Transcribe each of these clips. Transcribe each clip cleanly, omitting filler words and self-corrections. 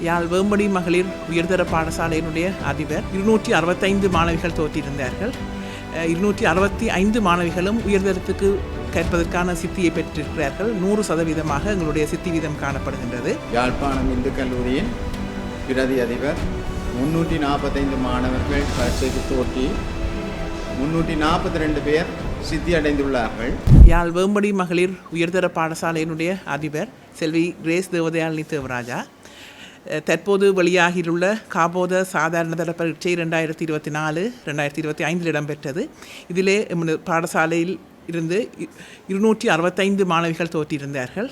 யாழ் வேம்படி மகளிர் உயர்தர பாடசாலையினுடைய அதிபர் 265 மாணவிகள் தோற்றிருந்தார்கள். 265 மாணவிகளும் உயர்தரத்துக்கு கேட்பதற்கான சித்தியை பெற்றிருக்கிறார்கள். 100% எங்களுடைய சித்தி வீதம் காணப்படுகின்றது. யாழ்ப்பாணம் இந்து கல்லூரியின் பிரதி அதிபர் 345 மாணவர்கள் பரீட்சைக்கு தோற்றி 342 பேர் சித்தி அடைந்துள்ளார்கள். யாழ் வேம்படி மகளிர் உயர்தர பாடசாலையினுடைய அதிபர் செல்வி கிரேஸ் தேவதயாழினி தேவராஜா தற்போது வெளியாகியுள்ள காபோத சாதாரணதர பரீட்சை 2024-2025 இடம்பெற்றது. இதிலே பாடசாலையில் இருந்து 265 மாணவிகள் தோற்றியிருந்தார்கள்.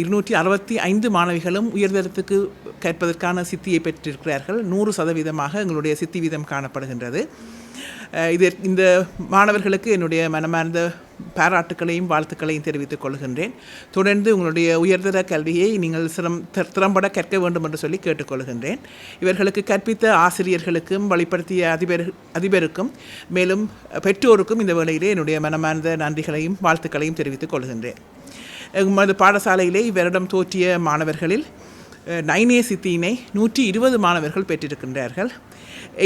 265 மாணவிகளும் உயர்தரத்துக்கு கேட்பதற்கான சித்தியை பெற்றிருக்கிறார்கள். 100% எங்களுடைய சித்தி வீதம் காணப்படுகின்றது. இந்த மாணவர்களுக்கு என்னுடைய மனமார்ந்த பாராட்டுக்களையும் வாழ்த்துக்களையும் தெரிவித்துக் கொள்கின்றேன். தொடர்ந்து உங்களுடைய உயர்தர கல்வியை நீங்கள் திறம்பட கற்க வேண்டும் என்று சொல்லி கேட்டுக்கொள்கின்றேன். இவர்களுக்கு கற்பித்த ஆசிரியர்களுக்கும் வழிப்படுத்திய அதிபருக்கும் மேலும் பெற்றோருக்கும் இந்த வேளையிலே என்னுடைய மனமார்ந்த நன்றிகளையும் வாழ்த்துக்களையும் தெரிவித்துக் கொள்கின்றேன். எமது பாடசாலையிலே இவரிடம் தோற்றிய மாணவர்களில் 9A சித்தியினை 120 மாணவர்கள் பெற்றிருக்கின்றார்கள்.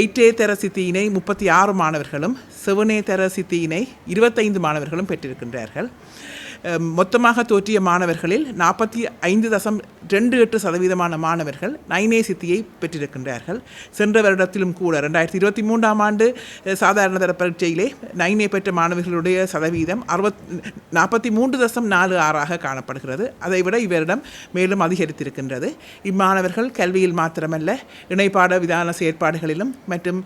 8A தர சித்தியினை 36 மாணவர்களும் 7A தர சித்தியினை 25 மாணவர்களும் பெற்றிருக்கின்றார்கள். மொத்தமாக தோற்றிய மாணவர்களில் 45.28% மாணவர்கள் 9A சித்தியை பெற்றிருக்கின்றார்கள். சென்ற வருடத்திலும் கூட 2023ஆம் ஆண்டு சாதாரண தர பரீட்சையிலே 9A பெற்ற மாணவர்களுடைய சதவீதம் 43.46 காணப்படுகிறது. அதைவிட இவரிடம் மேலும் அதிகரித்திருக்கின்றது. இம்மாணவர்கள் கல்வியில் மாத்திரமல்ல இணைப்பாட விதான செயற்பாடுகளிலும் மற்றும்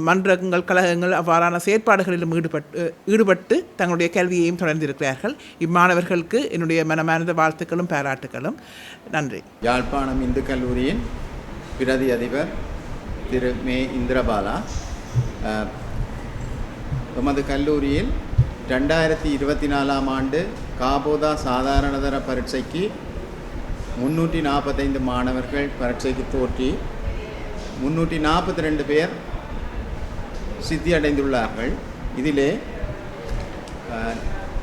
மன்றங்கள் கழகங்கள் அவ்வாறான செயற்பாடுகளிலும் ஈடுபட்டு தங்களுடைய கல்வியையும் தொடர்ந்திருக்கிறார்கள். மாணவர்களுக்கு என்னுடைய மனமார்ந்த வாழ்த்துக்களும் பாராட்டுகளும். நன்றி. யாழ்ப்பாணம் இந்து கல்லூரியின் பிரதி அதிபர் திரு மே இந்திரபாலா எமது கல்லூரியில் 2024ஆம் ஆண்டு காபோதா சாதாரணதர பரீட்சைக்கு 345 மாணவர்கள் பரீட்சைக்கு தோற்றி 342 பேர் சித்தி அடைந்துள்ளார்கள். இதிலே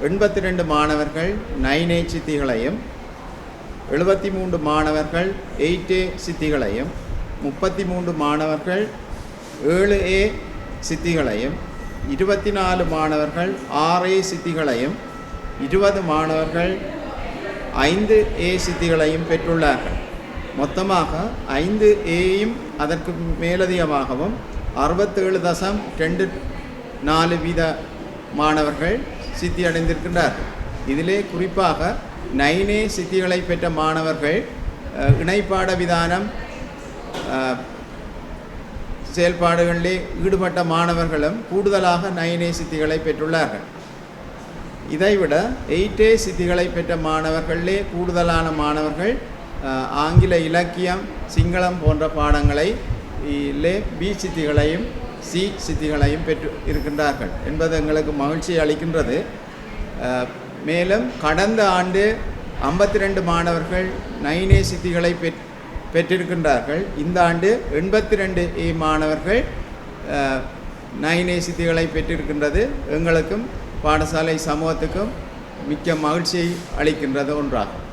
82 மாணவர்கள் 9A சித்திகளையும் 73 மாணவர்கள் 8A சித்திகளையும் 33 மாணவர்கள் 7A சித்திகளையும் 24 மாணவர்கள் 6A சித்திகளையும் 20 மாணவர்கள் 5A சித்திகளையும் பெற்றுள்ளார்கள். மொத்தமாக 5Aயும் அதற்கு மேலதிகமாகவும் 67.24% மாணவர்கள் சித்தி அடைந்திருக்கின்றார்கள். இதிலே குறிப்பாக 9A சித்திகளை பெற்ற மாணவர்கள் இணைப்பாட விதானம் செயல்பாடுகளிலே ஈடுபட்ட மாணவர்களும் கூடுதலாக 9A சித்திகளை பெற்றுள்ளார்கள். இதைவிட 8A சித்திகளை பெற்ற மாணவர்களே கூடுதலான மாணவர்கள் ஆங்கில இலக்கியம் சிங்களம் போன்ற பாடங்களை B சித்திகளையும் C சித்திகளையும் பெற்று இருக்கின்றார்கள் என்பது எங்களுக்கு மகிழ்ச்சி அளிக்கின்றது. மேலும் கடந்த ஆண்டு 52 மாணவர்கள் 9A சித்திகளை பெற்றிருக்கின்றார்கள். இந்த ஆண்டு 82A மாணவர்கள் 9A சித்திகளை பெற்றிருக்கின்றது எங்களுக்கும் பாடசாலை சமூகத்துக்கும் மிக்க மகிழ்ச்சியை அளிக்கின்றது ஒன்றாகும்.